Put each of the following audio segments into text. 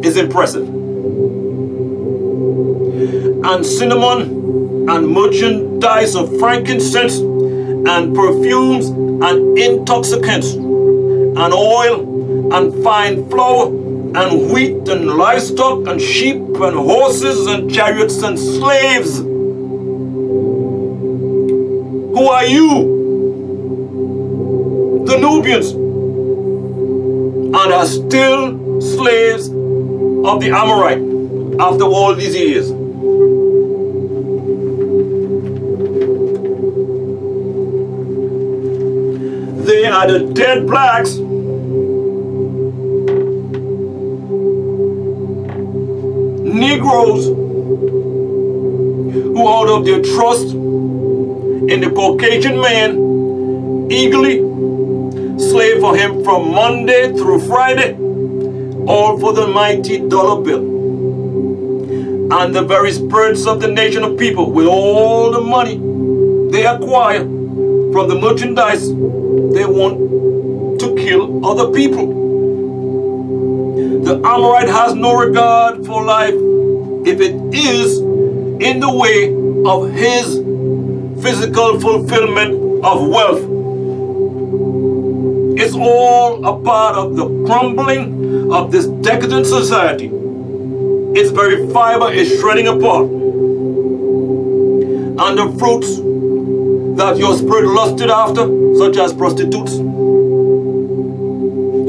is impressive. And cinnamon and merchandise of frankincense and perfumes and intoxicants and oil and fine flour and wheat and livestock and sheep and horses and chariots and slaves. Who are you? The Nubians, and are still slaves of the Amorite after all these years. They are the dead blacks Negroes who out of their trust in the Caucasian man eagerly slave for him from Monday through Friday, all for the mighty dollar bill. And the very spirits of the nation of people, with all the money they acquire from the merchandise, they want to kill other people. The Amorite has no regard for life if it is in the way of his physical fulfillment of wealth. It's all a part of the crumbling of this decadent society. Its very fiber is shredding apart. And the fruits that your spirit lusted after, such as prostitutes,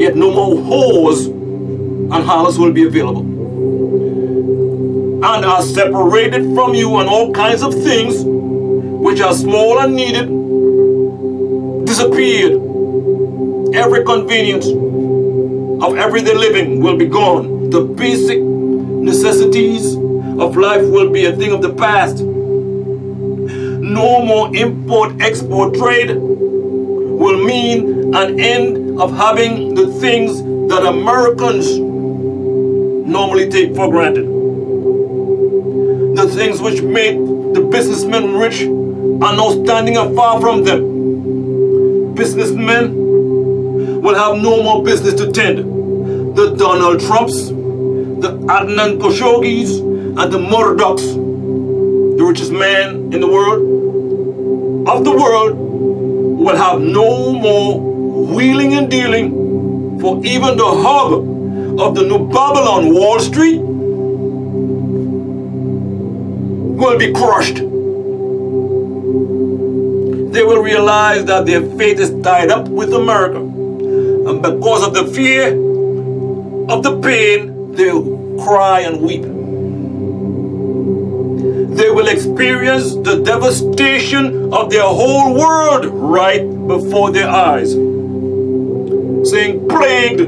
yet no more whores and harlots will be available, and are separated from you, and all kinds of things which are small and needed disappeared. Every convenience of everyday living will be gone. The basic necessities of life will be a thing of the past. No more import-export trade will mean an end of having the things that Americans normally take for granted. The things which made the businessmen rich are now standing afar from them. Businessmen will have no more business to tend. The Donald Trumps, the Adnan Khoshoggis, and the Murdochs, the richest man in the world, will have no more wheeling and dealing, for even the hub of the New Babylon, Wall Street, will be crushed. They will realize that their fate is tied up with America. And because of the fear of the pain, they'll cry and weep. They will experience the devastation of their whole world right before their eyes. Saying, plagued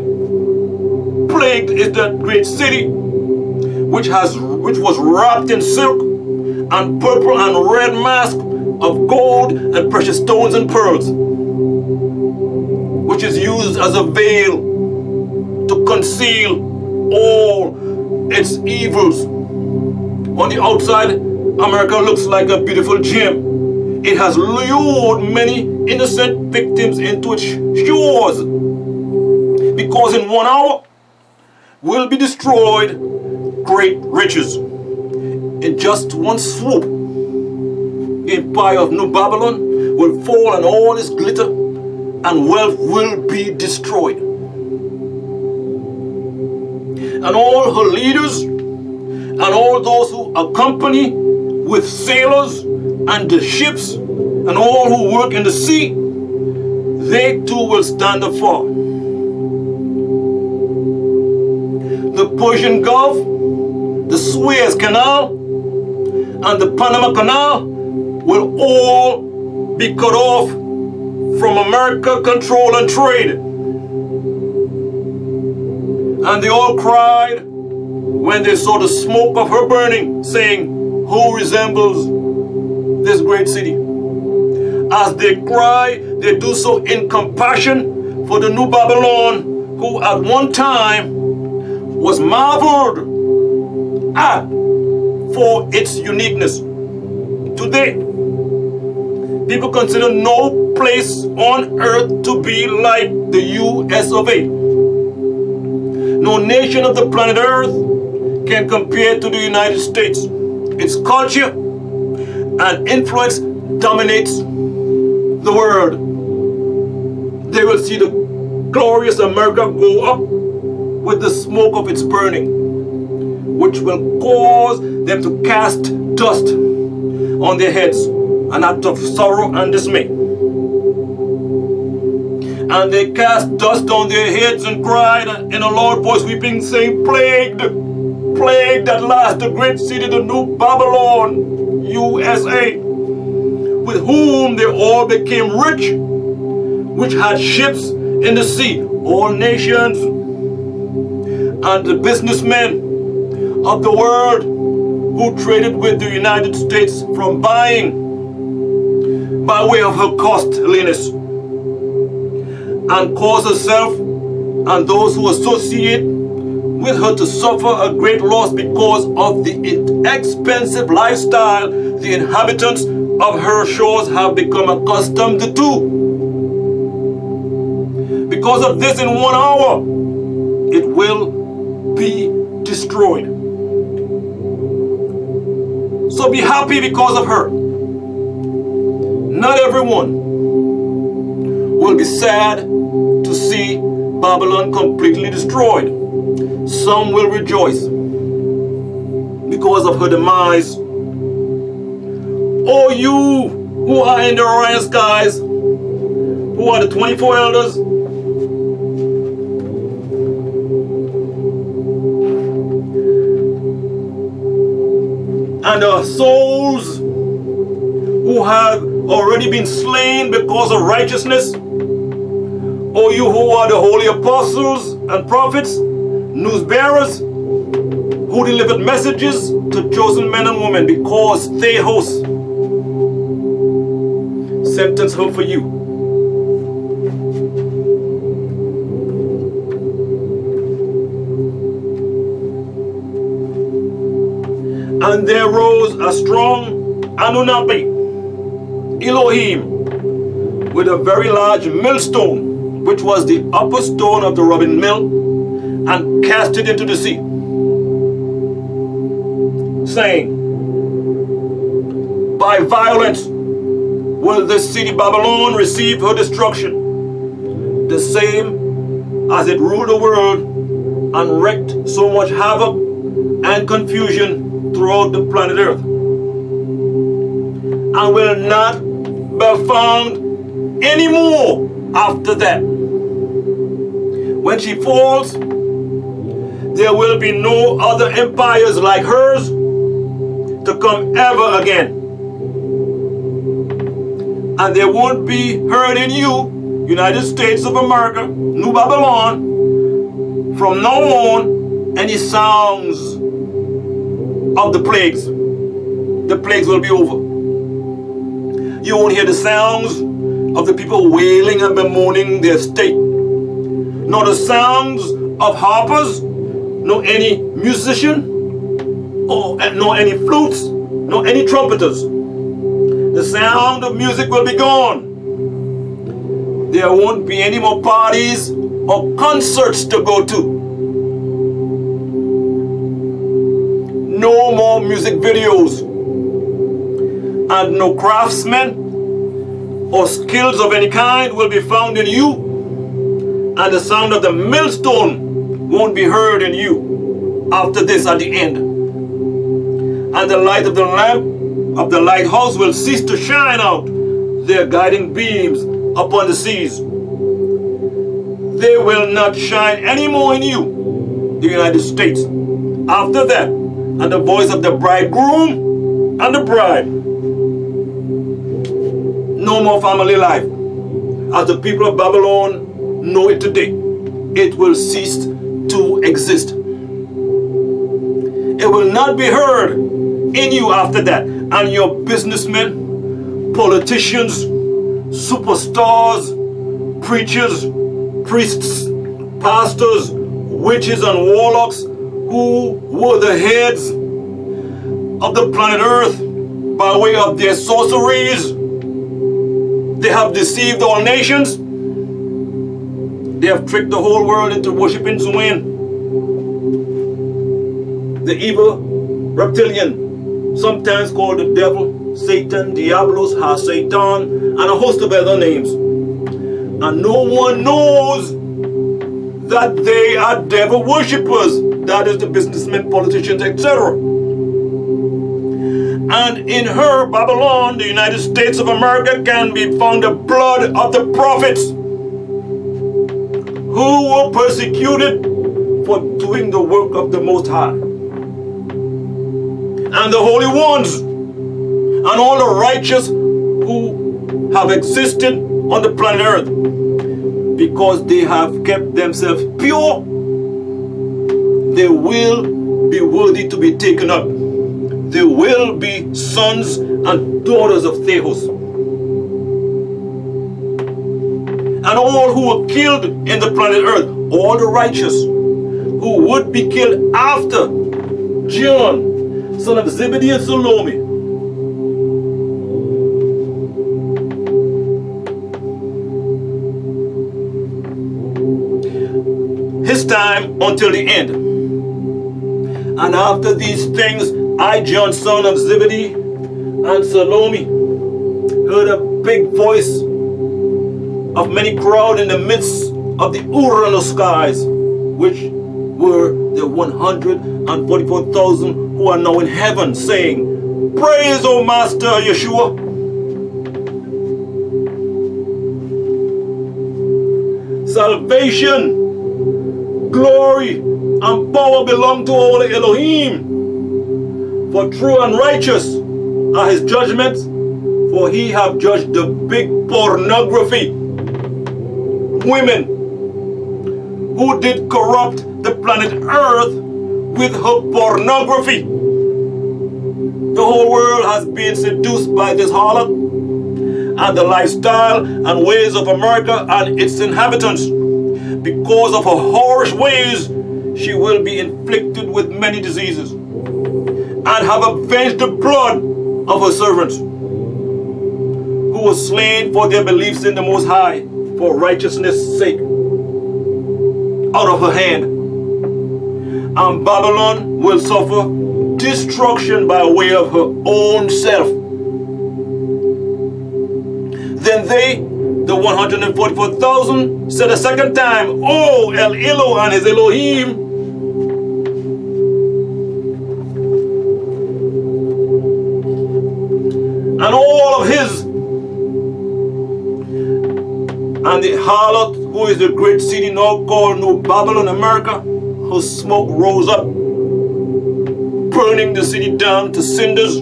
is that great city which was wrapped in silk and purple and red mask of gold and precious stones and pearls, which is used as a veil to conceal all its evils. On the outside, America looks like a beautiful gem. It has lured many innocent victims into its shores, because in 1 hour will be destroyed great riches. In just one swoop, the empire of New Babylon will fall, and all its glitter and wealth will be destroyed. And all her leaders and all those who accompany with sailors and the ships and all who work in the sea, they too will stand afar. The Persian Gulf, the Suez Canal, and the Panama Canal will all be cut off from America control and trade. And they all cried when they saw the smoke of her burning, saying, "Who resembles this great city?" As they cry, they do so in compassion for the New Babylon, who at one time was marveled at for its uniqueness. Today, people consider no place on earth to be like the US of A. No nation of the planet Earth can compare to the United States. Its culture and influence dominates the world. They will see the glorious America go up with the smoke of its burning, which will cause them to cast dust on their heads, an act of sorrow and dismay. And they cast dust on their heads and cried in a loud voice, weeping, saying, Plagued, plagued at last, the great city, the new Babylon, USA, with whom they all became rich, which had ships in the sea, all nations, and the businessmen of the world who traded with the United States from buying by way of her costliness, and cause herself and those who associate with her to suffer a great loss because of the expensive lifestyle the inhabitants of her shores have become accustomed to. Because of this, in 1 hour, it will be destroyed. So be happy because of her. Not everyone will be sad to see Babylon completely destroyed. Some will rejoice because of her demise. Oh, you who are in the Orion skies, who are the 24 elders, and the souls who have already been slain because of righteousness, O you who are the holy apostles and prophets, news bearers, who delivered messages to chosen men and women, because Theos sentenced her for you. And there rose a strong Anunnaki, Elohim, with a very large millstone, which was the upper stone of the rubbing mill, and cast it into the sea, saying, by violence will this city Babylon receive her destruction, the same as it ruled the world and wreaked so much havoc and confusion throughout the planet Earth, and will not be found anymore after that. When she falls, there will be no other empires like hers to come ever again. And there won't be heard in you, United States of America, New Babylon, from now on, any sounds of the plagues. The plagues will be over. You won't hear the sounds of the people wailing and bemoaning their state, nor the sounds of harpers, nor any musician, nor any flutes, nor any trumpeters. The sound of music will be gone. There won't be any more parties or concerts to go to. No more music videos, and no craftsmen or skills of any kind will be found in you, and the sound of the millstone won't be heard in you after this at the end. And the light of the lamp of the lighthouse will cease to shine out their guiding beams upon the seas. They will not shine anymore in you, the United States, after that. And the voice of the bridegroom and the bride. No more family life. As the people of Babylon know it today, it will cease to exist. It will not be heard in you after that. And your businessmen, politicians, superstars, preachers, priests, pastors, witches, and warlocks, who were the heads of the planet Earth by way of their sorceries. They have deceived all nations. They have tricked the whole world into worshiping Zwin. the evil reptilian, sometimes called the devil, Satan, Diablos, Ha-Satan, and a host of other names. And no one knows that they are devil worshippers. That is the businessmen, politicians, etc. And in her, Babylon, the United States of America, can be found the blood of the prophets who were persecuted for doing the work of the Most High. And the holy ones, and all the righteous who have existed on the planet Earth, because they have kept themselves pure, they will be worthy to be taken up. They will be sons and daughters of Theos. And all who were killed in the planet Earth, all the righteous who would be killed after John, son of Zebedee and Salome, his time until the end. And after these things, I, John, son of Zebedee and Salome, heard a big voice of many crowd in the midst of the Uranus skies, which were the 144,000 who are now in heaven, saying, Praise, O Master Yeshua. Salvation, glory, and power belong to all Elohim. For true and righteous are his judgments, for he have judged the big pornography. Women who did corrupt the planet Earth with her pornography. The whole world has been seduced by this harlot and the lifestyle and ways of America and its inhabitants. Because of her whorish ways, she will be inflicted with many diseases, and have avenged the blood of her servants, who were slain for their beliefs in the Most High, for righteousness' sake, out of her hand. And Babylon will suffer destruction by way of her own self. Then they, the 144,000, said a second time, Oh, El Elo and his Elohim, and all of his, and the harlot, who is the great city now called New Babylon, America, whose smoke rose up, burning the city down to cinders,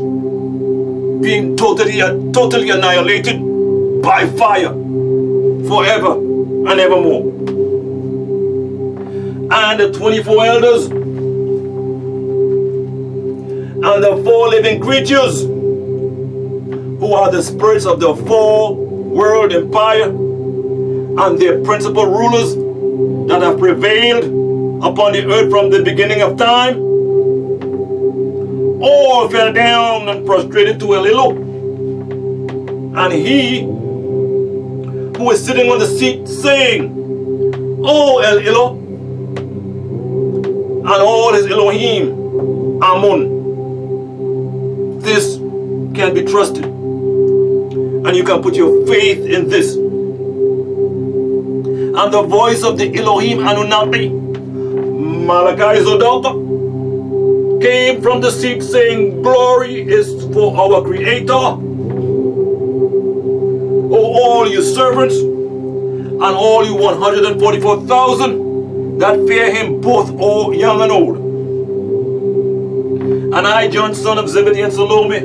being totally annihilated by fire forever and evermore. And the 24 elders and the 4 living creatures, who are the spirits of the 4 world empire and their principal rulers that have prevailed upon the earth from the beginning of time, all fell down and prostrated to El Elo. And he who is sitting on the seat, saying, O El Elo, and all his Elohim, Amun. This can be trusted, and you can put your faith in this. And the voice of the Elohim Anunnaki, Malachi Zodalta, came from the seat, saying, Glory is for our Creator, O all you servants, and all you 144,000 that fear him, both young and old. And I, John, son of Zebedee and Salome,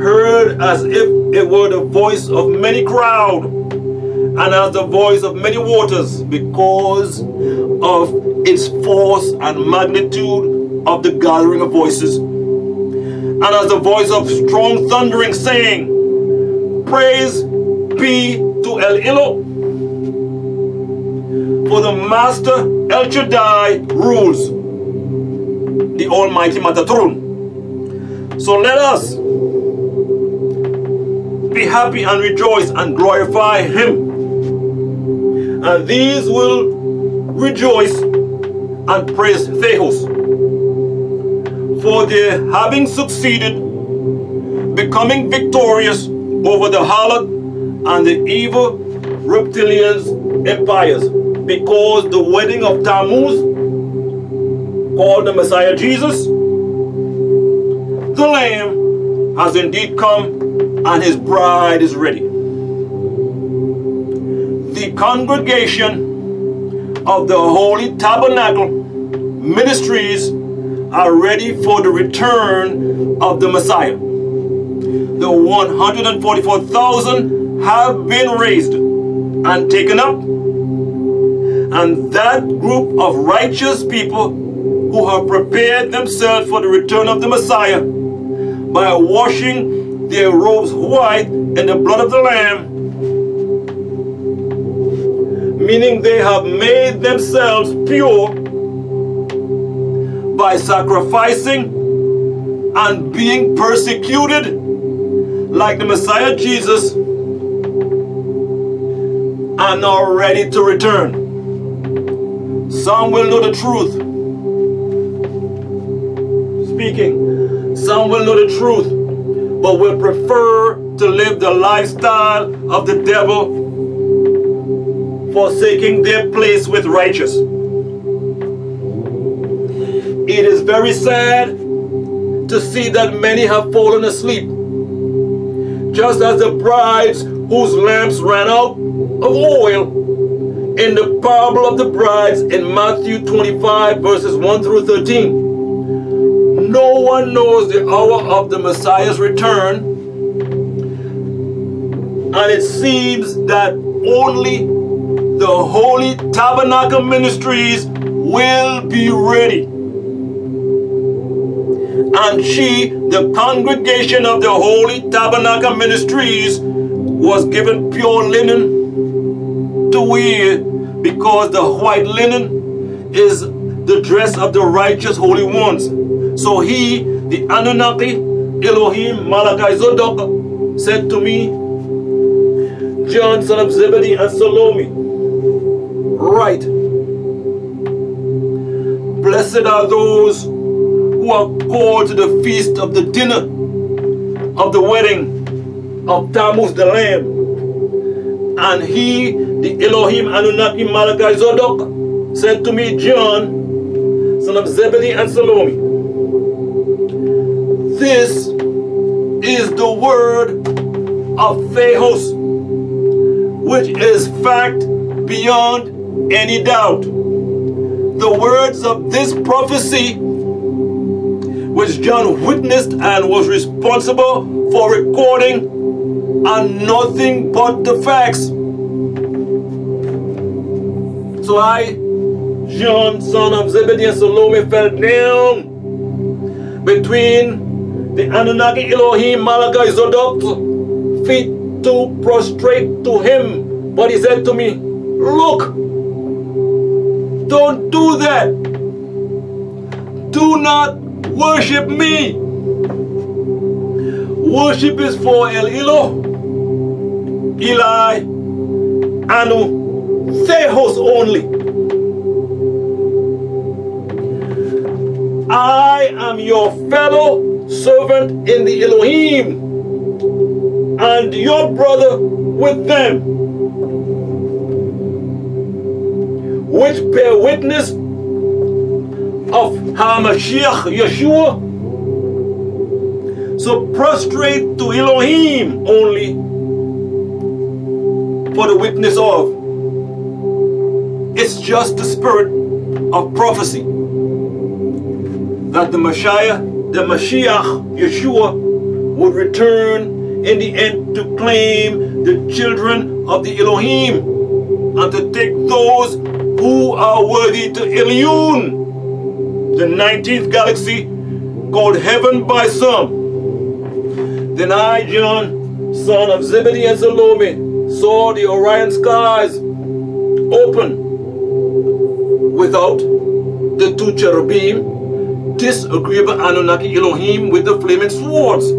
heard as if it were the voice of many crowd, and as the voice of many waters, because of its force and magnitude of the gathering of voices, and as the voice of strong thundering, saying, Praise be to El Elo, for the Master El Shaddai rules, the Almighty Metatron. So let us be happy and rejoice and glorify him. And these will rejoice and praise Theos. For they, having succeeded, becoming victorious over the harlot and the evil reptilians' empires, because the wedding of Tammuz, called the Messiah Jesus, the Lamb, has indeed come, and his bride is ready. The congregation of the Holy Tabernacle ministries are ready for the return of the Messiah. The 144,000 have been raised and taken up, and that group of righteous people who have prepared themselves for the return of the Messiah by washing their robes white in the blood of the Lamb, meaning they have made themselves pure by sacrificing and being persecuted like the Messiah Jesus, are now ready to return. Some will know the truth. Some will know the truth, but will prefer to live the lifestyle of the devil, forsaking their place with righteous. It is very sad to see that many have fallen asleep, just as the brides whose lamps ran out of oil in the parable of the brides in Matthew 25 verses 1 through 13. No one knows the hour of the Messiah's return, and it seems that only the Holy Tabernacle ministries will be ready. And she, the congregation of the Holy Tabernacle ministries, was given pure linen to wear, because the white linen is the dress of the righteous holy ones. So he, the Anunnaki, Elohim, Malachi Zodok, said to me, John, son of Zebedee and Salome, write, blessed are those who are called to the feast of the dinner of the wedding of Tammuz the Lamb. And he, the Elohim Anunnaki Malachi Zodok, said to me, John, son of Zebedee and Salome, this is the word of Theos, which is fact beyond any doubt. The words of this prophecy, which John witnessed and was responsible for recording, are nothing but the facts. So I, John, son of Zebedee and Salome, fell down between the Anunnaki Elohim Malachi Zodok's feet to prostrate to him. But he said to me, look, don't do that. Do not worship me. Worship is for El Elo, Eli, Anu, Theos only. I am your fellow servant in the Elohim, and your brother with them, which bear witness of HaMashiach Yeshua. So prostrate to Elohim only for the witness of. It's just the spirit of prophecy that the Mashiach Yeshua would return in the end to claim the children of the Elohim and to take those who are worthy to Elyon, the 19th galaxy called heaven by some. Then I, John, son of Zebedee and Salome, saw the Orion skies open without the two cherubim, disagreeable Anunnaki Elohim with the flaming swords,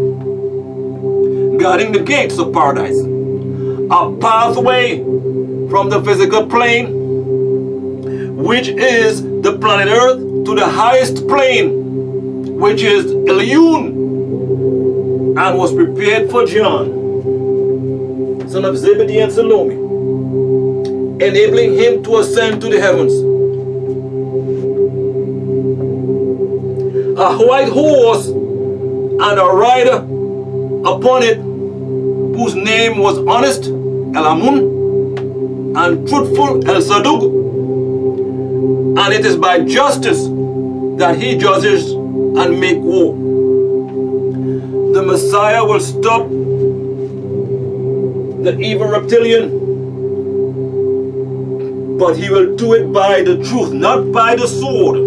guarding the gates of paradise, a pathway from the physical plane, which is the planet Earth, to the highest plane, which is Elohim, and was prepared for John, son of Zebedee and Salome, enabling him to ascend to the heavens. A white horse and a rider upon it, whose name was honest, Elamun, and truthful, El Sadug. And it is by justice that he judges and make war. The Messiah will stop the evil reptilian, but he will do it by the truth, not by the sword.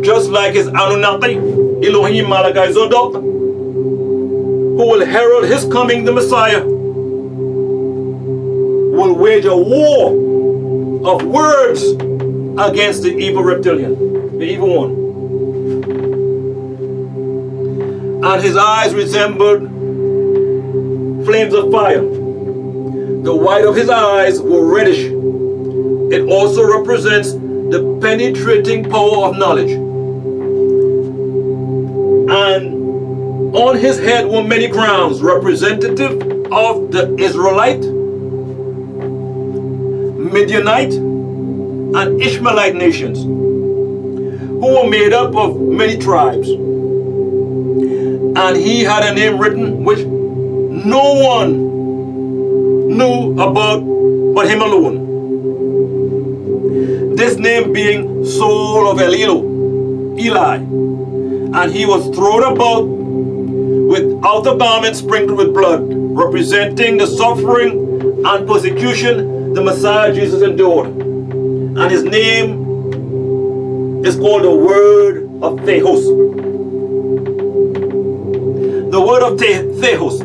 Just like his Anunnaki, Elohim Malachi Zodok, who will herald his coming, the Messiah, will wage a war of words against the evil reptilian, the evil one. And his eyes resembled flames of fire. The white of his eyes were reddish. It also represents the penetrating power of knowledge. And on his head were many crowns, representative of the Israelite, Midianite, and Ishmaelite nations, who were made up of many tribes. And he had a name written which no one knew about but him alone. This name being Soul of Eli, and he was thrown about with outer garments sprinkled with blood, representing the suffering and persecution the Messiah Jesus endured. And his name is called the Word of Theos. The word of Theos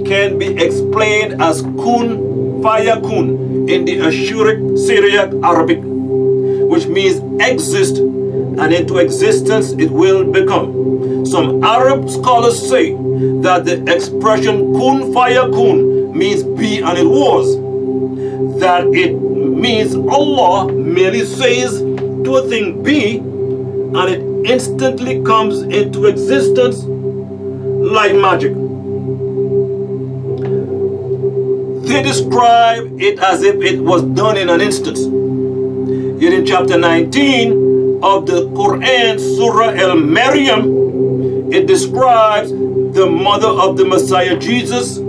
can be explained as kun fayakun in the Ashuric, Syriac, Arabic, which means exist, and into existence it will become. Some Arab scholars say that the expression kun fayakun means be and it was. That it means Allah merely says to a thing be, and it instantly comes into existence like magic. They describe it as if it was done in an instant. Yet in chapter 19 of the Quran, Surah Al-Maryam, it describes the mother of the Messiah Jesus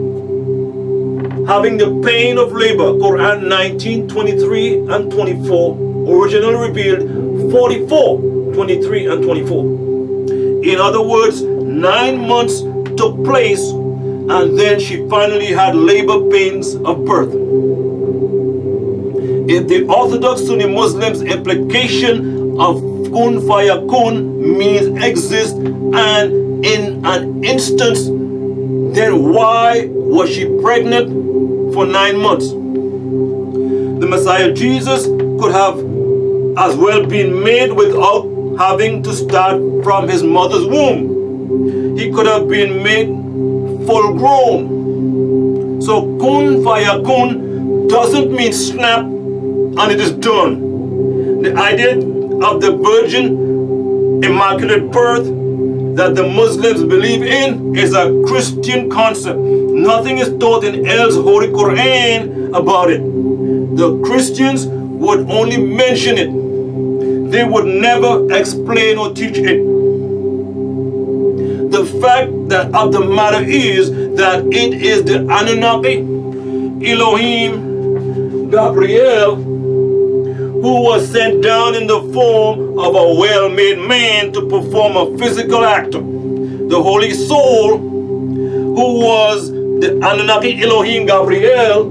having the pain of labor. Quran 19, 23 and 24, originally revealed 44, 23 and 24. In other words, 9 months took place, and then she finally had labor pains of birth. If the Orthodox Sunni Muslims' implication of kun fayakun means exist and in an instance, then why was she pregnant for 9 months? The Messiah Jesus could have as well been made without having to start from his mother's womb. He could have been made full grown. So kun fayakun doesn't mean snap and it is done. The idea of the virgin immaculate birth that the Muslims believe in is a Christian concept. Nothing is taught in El's Holy Quran about it. The Christians would only mention it. They would never explain or teach it. The fact of the matter is that it is the Anunnaki, Elohim, Gabriel, who was sent down in the form of a well-made man to perform a physical act. The Holy Soul, who was the Anunnaki Elohim Gabriel,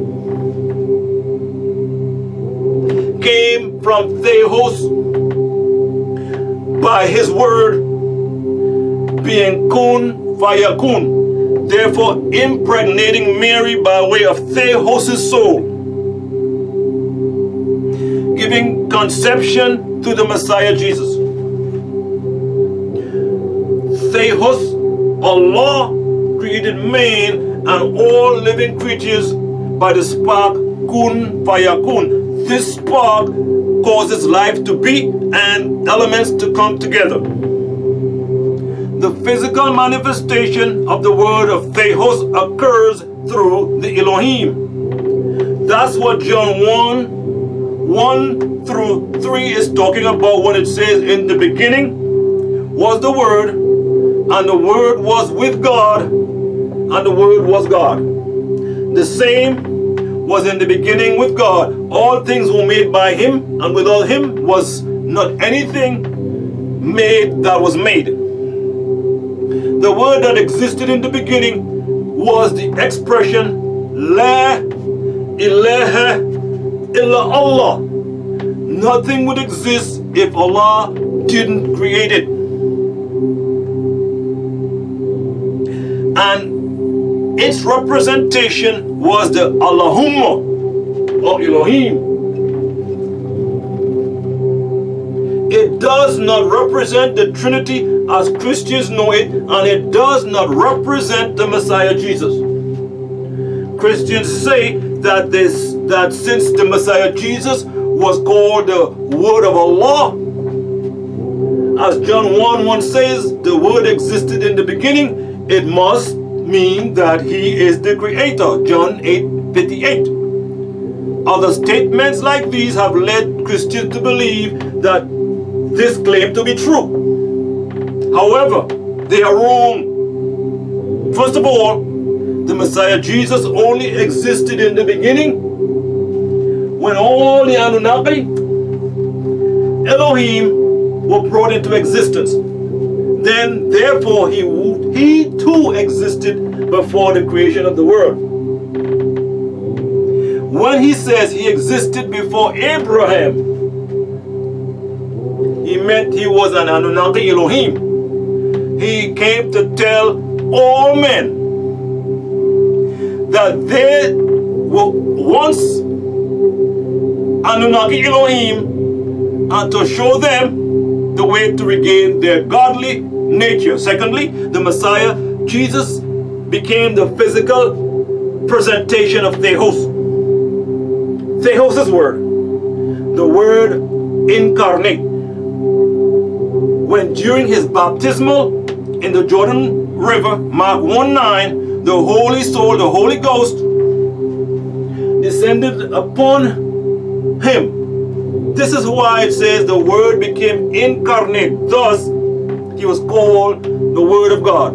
came from Theos by his word, being kun fayakun, therefore impregnating Mary by way of Theos' soul, giving conception to the Messiah Jesus. Theos, Allah, created man and all living creatures by the spark kun fayakun. This spark causes life to be and elements to come together. the physical manifestation of the word of Theos occurs through the Elohim. That's what John 1 through 3 is talking about when it says, in the beginning was the Word, and the Word was with God, and the Word was God. The same was in the beginning with God. All things were made by Him, and without Him was not anything made that was made. The word that existed in the beginning was the expression La ilaha illa Allah. Nothing would exist if Allah didn't create it. And its representation was the Allahumma or Elohim. It does not represent the Trinity as Christians know it, and it does not represent the Messiah Jesus. Christians say that since the Messiah Jesus was called the Word of Allah, as John 1:1 says, the Word existed in the beginning, it must mean that He is the Creator, John 8:58. Other statements like these have led Christians to believe that this claim to be true. However, they are wrong. First of all, the Messiah Jesus only existed in the beginning when all the Anunnaki, Elohim, were brought into existence. Then, therefore, he too existed before the creation of the world. When he says he existed before Abraham, he meant he was an Anunnaki Elohim. He came to tell all men that they were once Anunnaki Elohim, and to show them the way to regain their godly nature. Secondly, the Messiah Jesus became the physical presentation of Theos. Theos' word, the word incarnate. When during his baptismal in the Jordan River, Mark 1:9, the Holy Soul, the Holy Ghost, descended upon him. This is why it says the Word became incarnate. Thus, he was called the Word of God.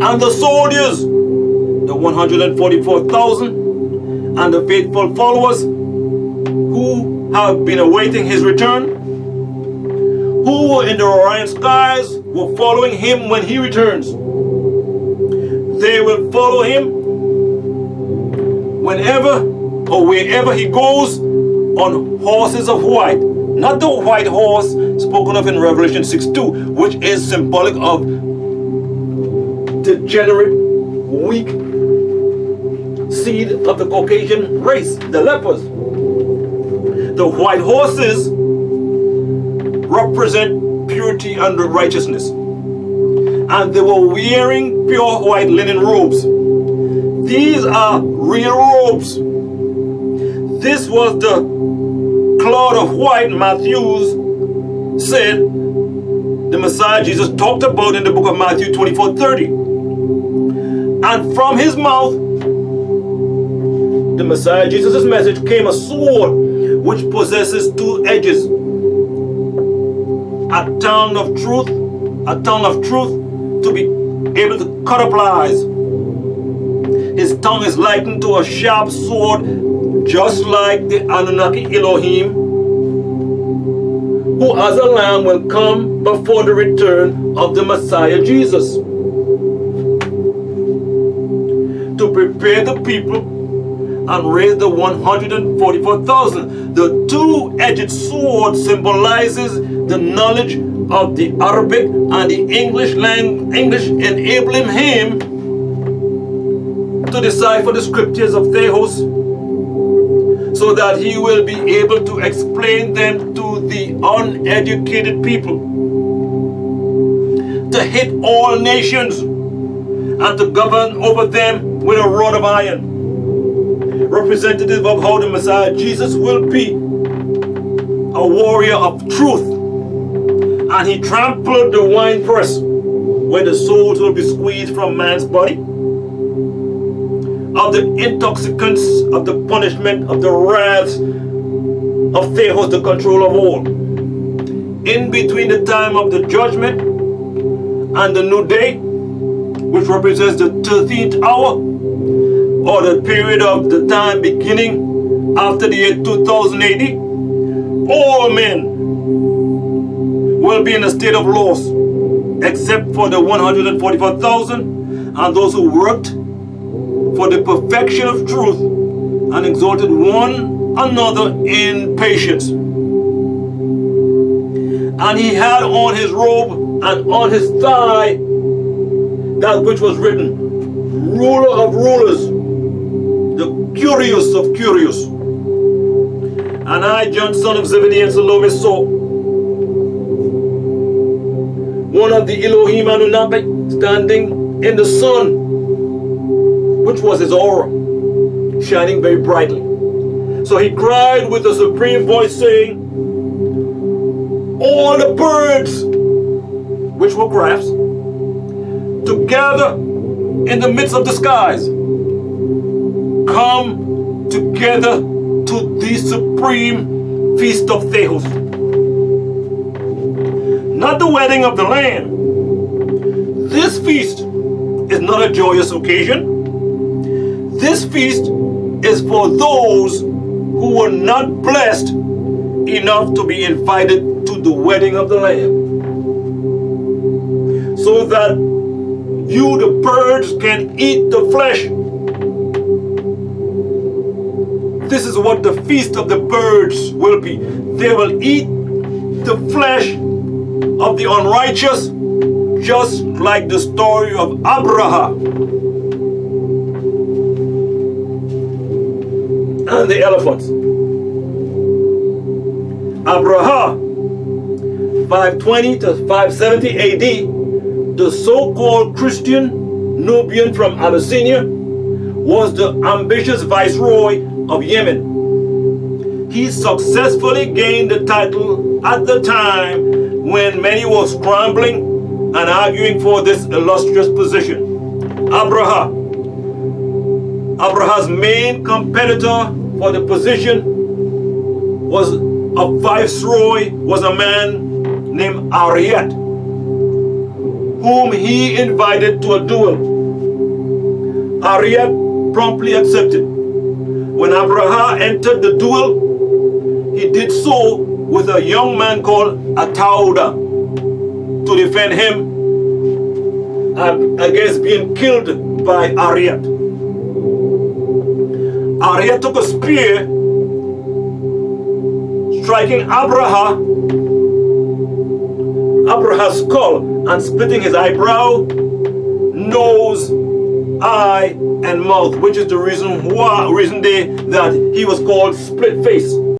And the soldiers, the 144,000, and the faithful followers who have been awaiting his return, who were in the Orion skies, were following him when he returns. They will follow him whenever or wherever he goes on horses of white. Not the white horse spoken of in Revelation 6:2, which is symbolic of degenerate, weak seed of the Caucasian race, the lepers. The white horses represent purity and righteousness, and they were wearing pure white linen robes. These are real robes. This was the cloth of white Matthews said the Messiah Jesus talked about in the book of Matthew 24:30. And from his mouth, the Messiah Jesus' message, came a sword which possesses two edges, a tongue of truth to be able to cut up lies. His tongue is likened to a sharp sword, just like the Anunnaki Elohim, who as a lamb will come before the return of the Messiah Jesus, to prepare the people and raise the 144,000. The two-edged sword symbolizes the knowledge of the Arabic and the English, enabling him to decipher the scriptures of Theos, so that he will be able to explain them to the uneducated people, to hit all nations and to govern over them with a rod of iron. Representative of how the Messiah Jesus will be a warrior of truth, and And he trampled the winepress, where the souls will be squeezed from man's body, of the intoxicants, of the punishment, of the wrath of Theos, the control of all. In between the time of the judgment and the new day, which represents the 13th hour, or the period of the time beginning after the year 2000 AD, all men will be in a state of loss, except for the 144,000 and those who worked for the perfection of truth and exalted one another in patience. And he had on his robe and on his thigh that which was written, Ruler of rulers, the Curious of curious. And I, John, son of Zebedee and Salome, saw one of the Elohim Anunnaki standing in the sun, which was his aura, shining very brightly. So he cried with a supreme voice, saying, all the birds, which were crafts, together in the midst of the skies, come together to the supreme feast of Theos. Not the wedding of the Lamb. This feast is not a joyous occasion. This feast is for those who were not blessed enough to be invited to the wedding of the Lamb. So that you, the birds, can eat the flesh. This is what the feast of the birds will be. They will eat the flesh of the unrighteous, just like the story of Abraham and the elephants. Abraham, 520 to 570 AD, the so-called Christian Nubian from Abyssinia, was the ambitious viceroy of Yemen. He successfully gained the title at the time when many were scrambling and arguing for this illustrious position. Abraham's main competitor for the position of viceroy was a man named Ariat, whom he invited to a duel. Ariat promptly accepted. When Abraham entered the duel, he did so with a young man called Atauda to defend him against being killed by Ariat. Ariat took a spear, striking Abraham's skull and splitting his eyebrow, nose, eye, and mouth, which is the reason that he was called split face.